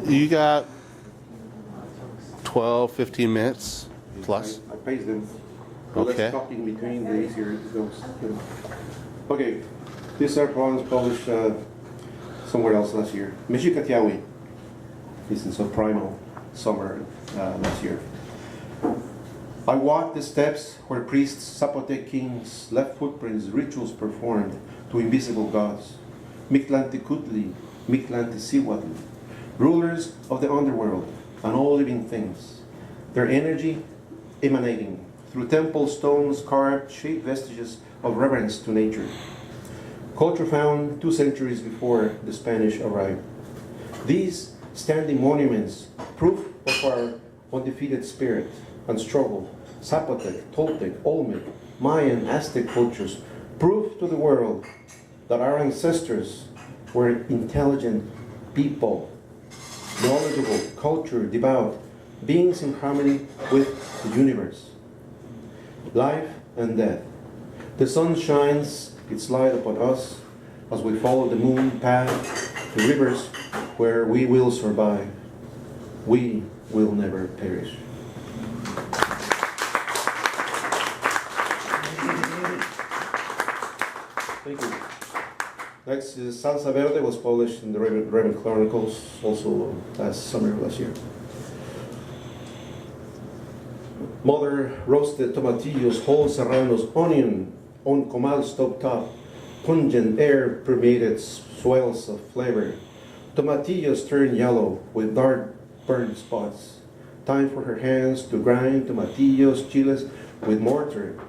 You got 12, 15 minutes plus. I pace them. Okay. Less talking between, the easier it goes. Okay, these are poems published somewhere else last year. Mexicatiawi. This is a primal summer last year. I walked the steps where priests, Zapotec kings, left footprints, rituals performed to invisible gods. Mictlantecutli, Mictlantecihuatl, rulers of the underworld and all living things. Their energy emanating through temple stones carved shaped vestiges of reverence to nature. Culture found 2 centuries before the Spanish arrived. These standing monuments, proof of our undefeated spirit and struggle, Zapotec, Toltec, Olmec, Mayan, Aztec cultures, prove to the world that our ancestors were intelligent people, knowledgeable, cultured, devout, beings in harmony with the universe. Life and death. The sun shines its light upon us as we follow the moon path to rivers where we will survive. We will never perish. Thank you. Next is Salsa Verde, was published in the Raven Chronicles also last year. Mother roasted tomatillos, whole serranos, onion on comal stove top, pungent air permeated swells of flavor. Tomatillos turned yellow with dark burnt spots. Time for her hands to grind tomatillos, chiles with mortar,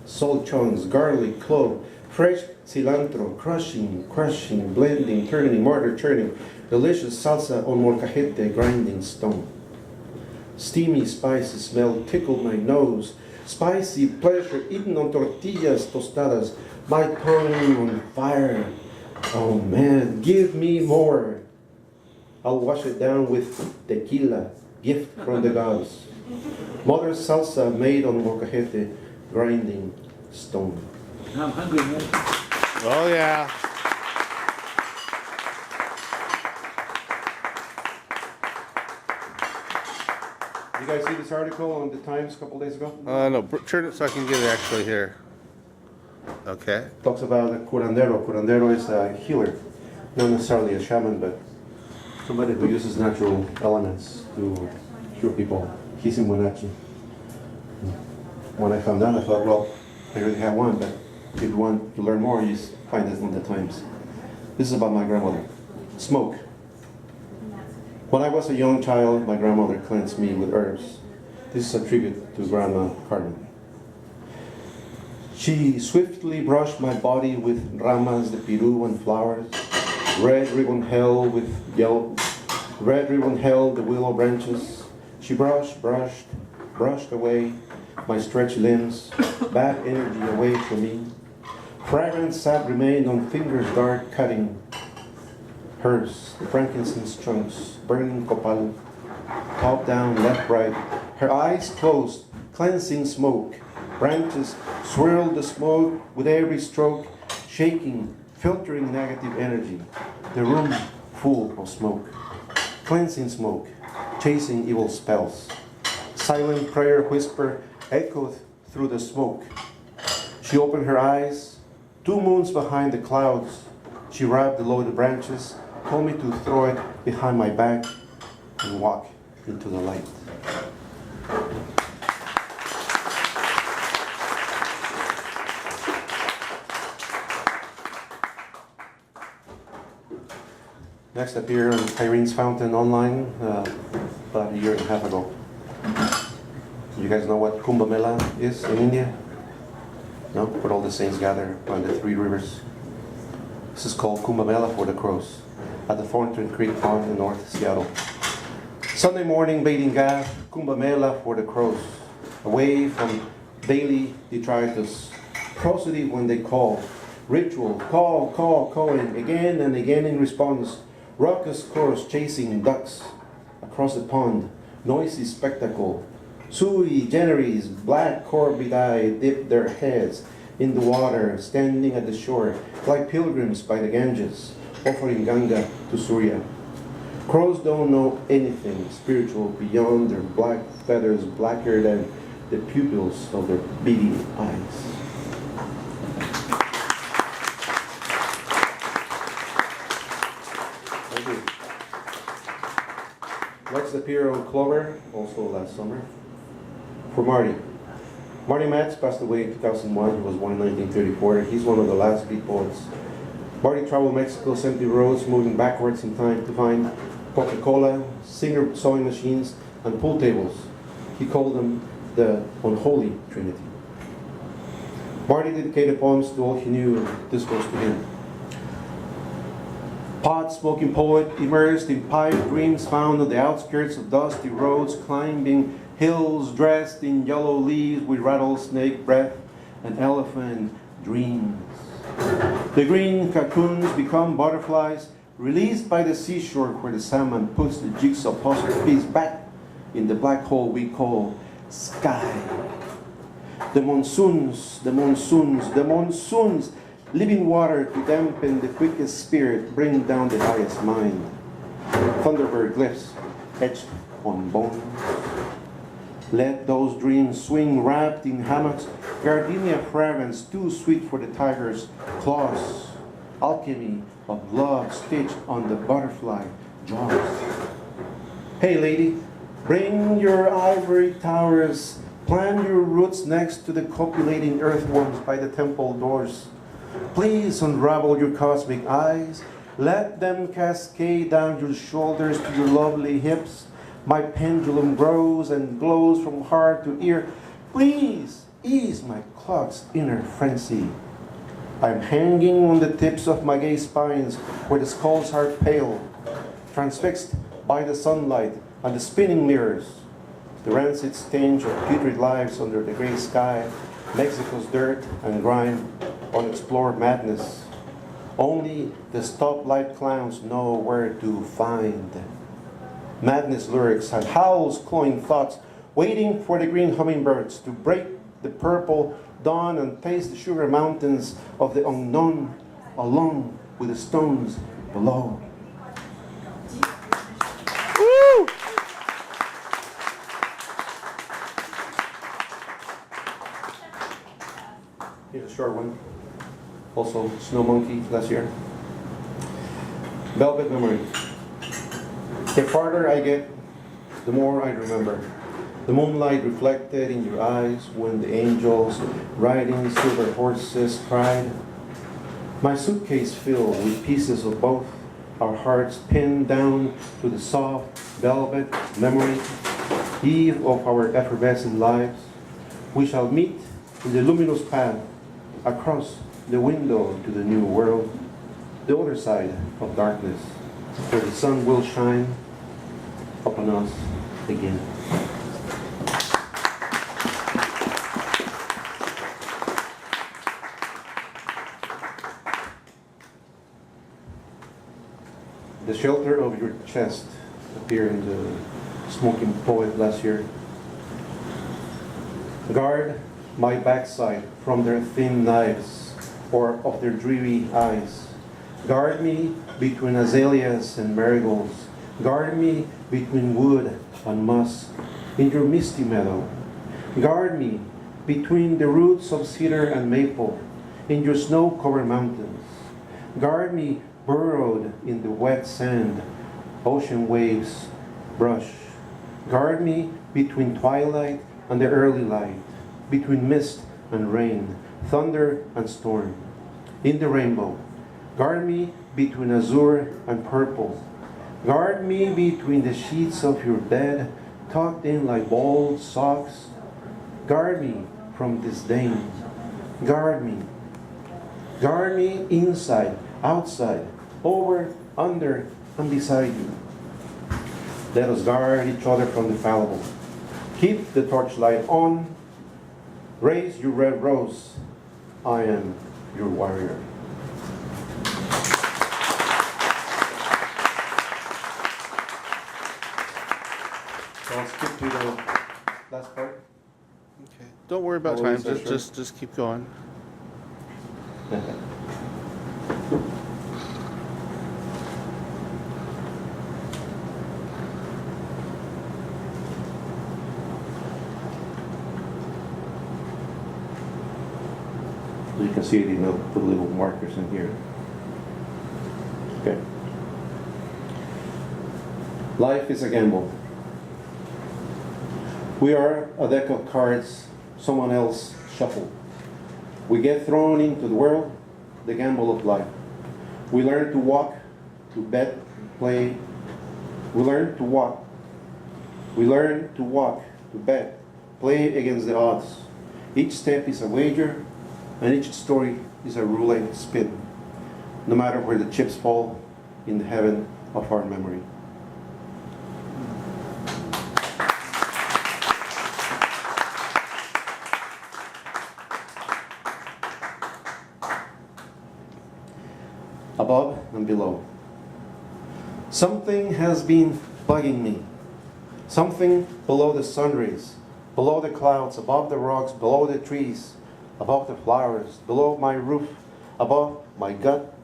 salt chunks, garlic, clove, fresh cilantro, crushing, blending, turning, mortar churning, delicious salsa on molcajete grinding stone. Steamy spicy smell tickled my nose. Spicy pleasure eaten on tortillas tostadas. My tongue on fire. Oh man, give me more. I'll wash it down with tequila, gift from the gods. Mother's salsa made on molcajete grinding stone. I'm hungry, man. Oh yeah. You guys see this article on the Times a couple days ago? No, turn it so I can get it actually here. Okay. Talks about a curandero. Curandero is a healer, not necessarily a shaman, but somebody who uses natural elements to cure people. He's in Wenatchee. When I found out, I thought, well, I already have one, but if you want to learn more, you just find it on the Times. This is about my grandmother. Smoke. When I was a young child, my grandmother cleansed me with herbs. This is a tribute to Grandma Carmen. She swiftly brushed my body with ramas de piru and flowers. Red ribbon held the willow branches. She brushed away my stretched limbs, bad energy away from me. Fragrant sap remained on fingers dark cutting. Hers, the frankincense chunks, burning copal, top down, left, right. Her eyes closed, cleansing smoke. Branches swirled the smoke with every stroke, shaking, filtering negative energy. The room full of smoke. Cleansing smoke, chasing evil spells. Silent prayer whisper echoed through the smoke. She opened her eyes, 2 moons behind the clouds. She wrapped the loaded branches, told me to throw it behind my back and walk into the light. Next appeared on Irene's Fountain online about a year and a half ago. You guys know what Kumbh Mela is in India? No? Where all the saints gather on the 3 rivers. This is called Kumbh Mela for the crows at the Thornton Creek Pond in North Seattle. Sunday morning bathing bath, Kumbh Mela for the crows. Away from daily detritus. Prosody when they call. Ritual, calling again and again in response. Raucous chorus chasing ducks across the pond. Noisy spectacle. Sui generis, black corvidae dip their heads in the water, standing at the shore like pilgrims by the Ganges, offering Ganga to Surya. Crows don't know anything spiritual beyond their black feathers, blacker than the pupils of their beady eyes. Thank you. Next appeared on Clover, also last summer, for Marty. Marty Matz passed away in 2001. He was born in 1934. He's one of the last beat poets. Marty traveled Mexico's empty roads, moving backwards in time to find Coca-Cola, Singer sewing machines, and pool tables. He called them the unholy trinity. Marty dedicated poems to all he knew, and this goes to him. Pot-smoking poet, immersed in pipe dreams found on the outskirts of dusty roads, climbing hills, dressed in yellow leaves with rattlesnake breath and elephant dreams. The green cocoons become butterflies, released by the seashore where the salmon puts the jigsaw puzzle piece back in the black hole we call sky. The monsoons, the monsoons, the monsoons, living water to dampen the quickest spirit, bring down the highest mind. Thunderbird glyphs etched on bones. Let those dreams swing wrapped in hammocks, gardenia fragrance too sweet for the tiger's claws. Alchemy of love stitched on the butterfly jaws. Hey lady, bring your ivory towers, plant your roots next to the copulating earthworms by the temple doors. Please unravel your cosmic eyes, let them cascade down your shoulders to your lovely hips. My pendulum grows and glows from heart to ear. Please ease my clock's inner frenzy. I'm hanging on the tips of my gay spines where the skulls are pale, transfixed by the sunlight and the spinning mirrors. The rancid stench of putrid lives under the gray sky, Mexico's dirt and grime, unexplored madness. Only the stoplight clowns know where to find. Madness lyrics and howls, cloying thoughts, waiting for the green hummingbirds to break the purple dawn and taste the sugar mountains of the unknown, along with the stones below. Woo! Here's a short one. Also, Snow Monkey last year. Velvet Memory. The farther I get, the more I remember. The moonlight reflected in your eyes when the angels riding silver horses cried. My suitcase filled with pieces of both, our hearts pinned down to the soft velvet memory, eve of our effervescent lives. We shall meet in the luminous path across the window to the new world, the other side of darkness, where the sun will shine upon us again. The Shelter of Your Chest appeared in the Smoking Poet last year. Guard my backside from their thin knives or of their dreary eyes. Guard me between azaleas and marigolds. Guard me between wood and musk in your misty meadow. Guard me between the roots of cedar and maple in your snow-covered mountains. Guard me burrowed in the wet sand, ocean waves brush. Guard me between twilight and the early light, between mist and rain, thunder and storm. In the rainbow, guard me between azure and purple. Guard me between the sheets of your bed, tucked in like bald socks. Guard me from disdain. Guard me. Guard me inside, outside, over, under, and beside you. Let us guard each other from the fallible. Keep the torchlight on. Raise your red rose. I am your warrior. So I'll skip to the last part. Okay. Don't worry about time. Just keep going. You can see it, you know, put little markers in here. Okay. Life is a gamble. We are a deck of cards someone else shuffled. We get thrown into the world, the gamble of life. We learn to walk, to bet, play. We learn to walk. We learn to walk, to bet, play against the odds. Each step is a wager, and each story is a roulette spin, no matter where the chips fall in the heaven of our memory. Above and below. Something has been bugging me. Something below the sun rays, below the clouds, above the rocks, below the trees, above the flowers, below my roof, above my gut,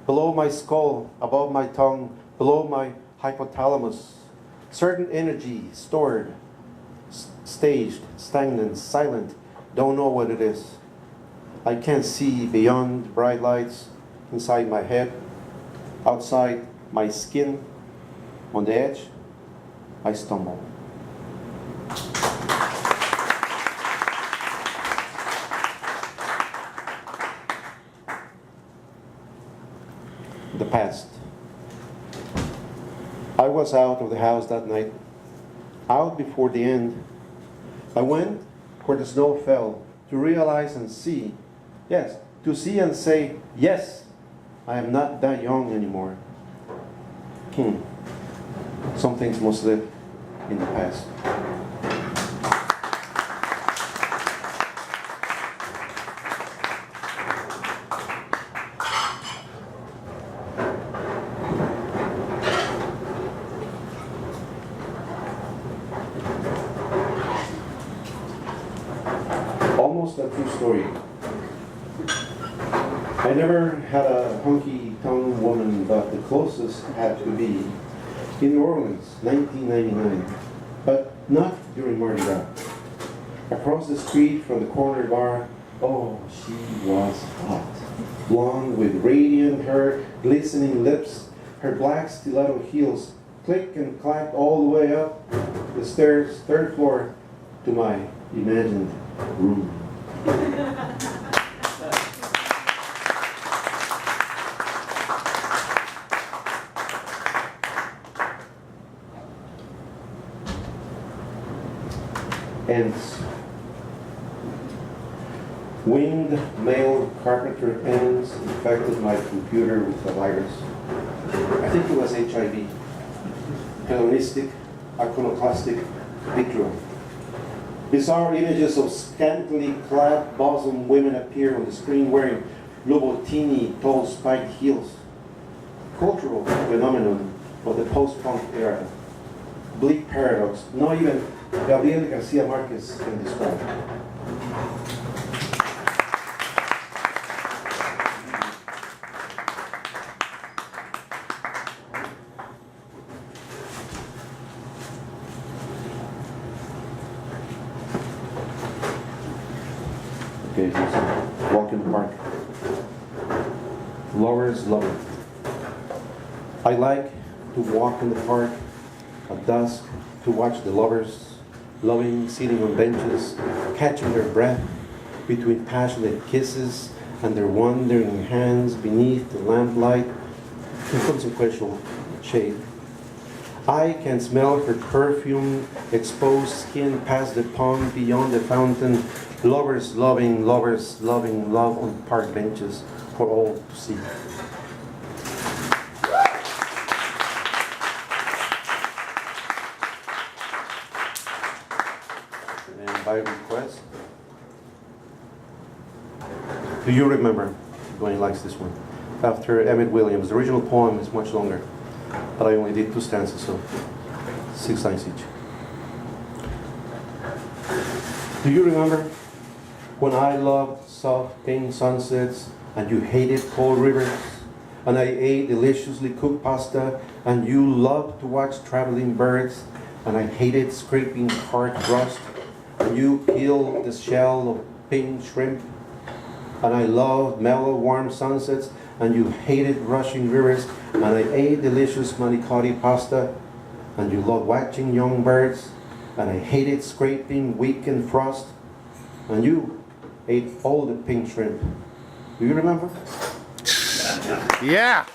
below my skull, above my tongue, below my hypothalamus. Certain energy stored, staged, stagnant, silent, don't know what it is. I can't see beyond bright lights inside my head, outside my skin, on the edge, I stumble. The past. I was out of the house that night, out before the end. I went where the snow fell to realize and see, yes, to see and say, yes, I am not that young anymore. Some things must live in the past. Almost a true story. I never had a honky-tonk woman, but the closest had to be in New Orleans, 1999, but not during Mardi Gras. Across the street from the corner bar, oh, she was hot. Blonde with radiant hair, glistening lips, her black stiletto heels clicked and clacked all the way up the stairs, third floor, to my imagined room. Ants. Winged male carpenter ants infected my computer with a virus. I think it was HIV. Hellenistic, iconoclastic, vitriol. Bizarre images of scantily clad bosom women appear on the screen wearing Lobotini tall spiked heels. Cultural phenomenon of the post-punk era. Bleak paradox, not even Gabriel Garcia Marquez can describe. Okay, here's a walk in the park. Lovers loving. I like to walk in the park at dusk to watch the lovers loving, sitting on benches, catching their breath between passionate kisses and their wandering hands beneath the lamplight, inconsequential shade. I can smell her perfume, exposed skin past the pond beyond the fountain, lovers loving, love on park benches for all to see. And by request, do you remember? Dwayne likes this one. After Emmett Williams. The original poem is much longer, but I only did 2 stanzas, so 6 lines each. Do you remember when I loved soft pink sunsets and you hated cold rivers, and I ate deliciously cooked pasta and you loved to watch traveling birds, and I hated scraping hard rust, and you peeled the shell of pink shrimp? And I loved mellow, warm sunsets, and you hated rushing rivers, and I ate delicious manicotti pasta, and you loved watching young birds, and I hated scraping weekend frost, and you ate all the pink shrimp. Do you remember? Yeah.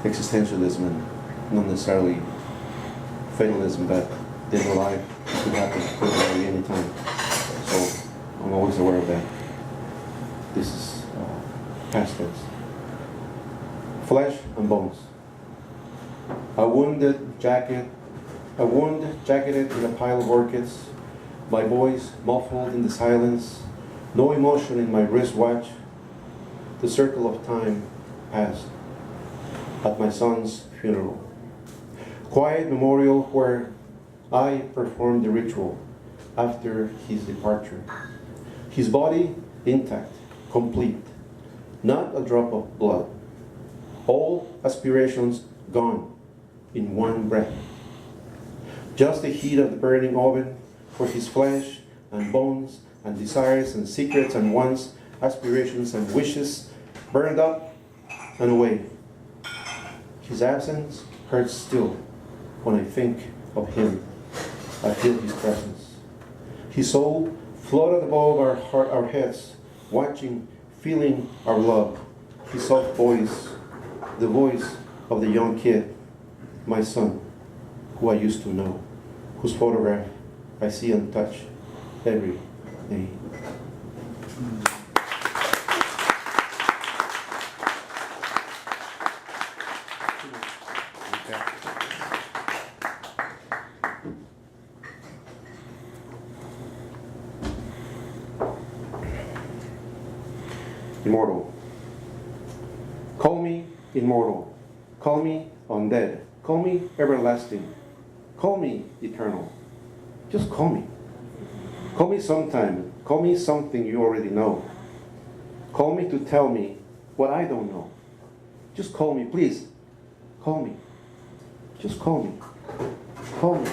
Existentialism and not necessarily fatalism, but dead or alive could happen literally any time. So I'm always aware of that. This is past tense. Flesh and bones. A wound jacketed in a pile of orchids. My voice muffled in the silence. No emotion in my wristwatch. The circle of time passed. At my son's funeral. Quiet memorial where I performed the ritual after his departure. His body intact, complete, not a drop of blood. All aspirations gone in one breath. Just the heat of the burning oven for his flesh and bones and desires and secrets and wants, aspirations and wishes burned up and away. His absence hurts still when I think of him. I feel his presence. His soul floated above our heads, watching, feeling our love. His soft voice, the voice of the young kid, my son, who I used to know, whose photograph I see and touch every day. Immortal. Call me immortal. Call me undead. Call me everlasting. Call me eternal. Just call me. Call me sometime. Call me something you already know. Call me to tell me what I don't know. Just call me, please. Call me. Just call me. Call me.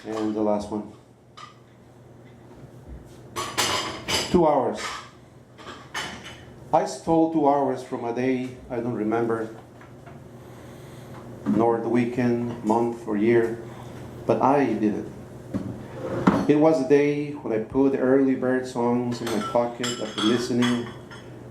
And the last one. 2 hours. I stole 2 hours from a day I don't remember, nor the weekend, month, or year, but I did it. It was a day when I put the early bird songs in my pocket after listening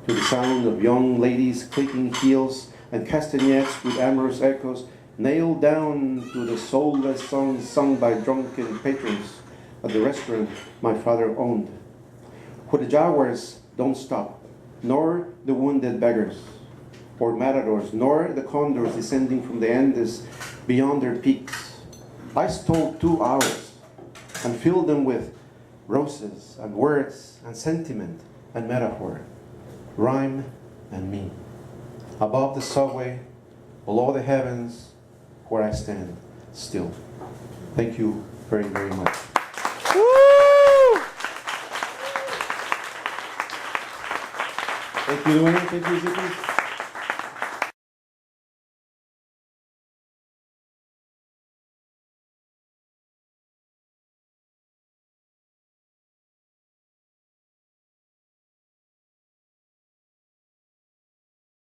to the sound of young ladies clicking heels and castanets with amorous echoes nailed down to the soulless songs sung by drunken patrons at the restaurant my father owned. Where the jaguars don't stop, nor the wounded beggars, or matadors, nor the condors descending from the Andes beyond their peaks. I stole 2 hours and filled them with roses and words and sentiment and metaphor, rhyme and me. Above the subway, below the heavens, where I stand still. Thank you very, very much. Woo! Thank you, Luana. Thank you, Zippy.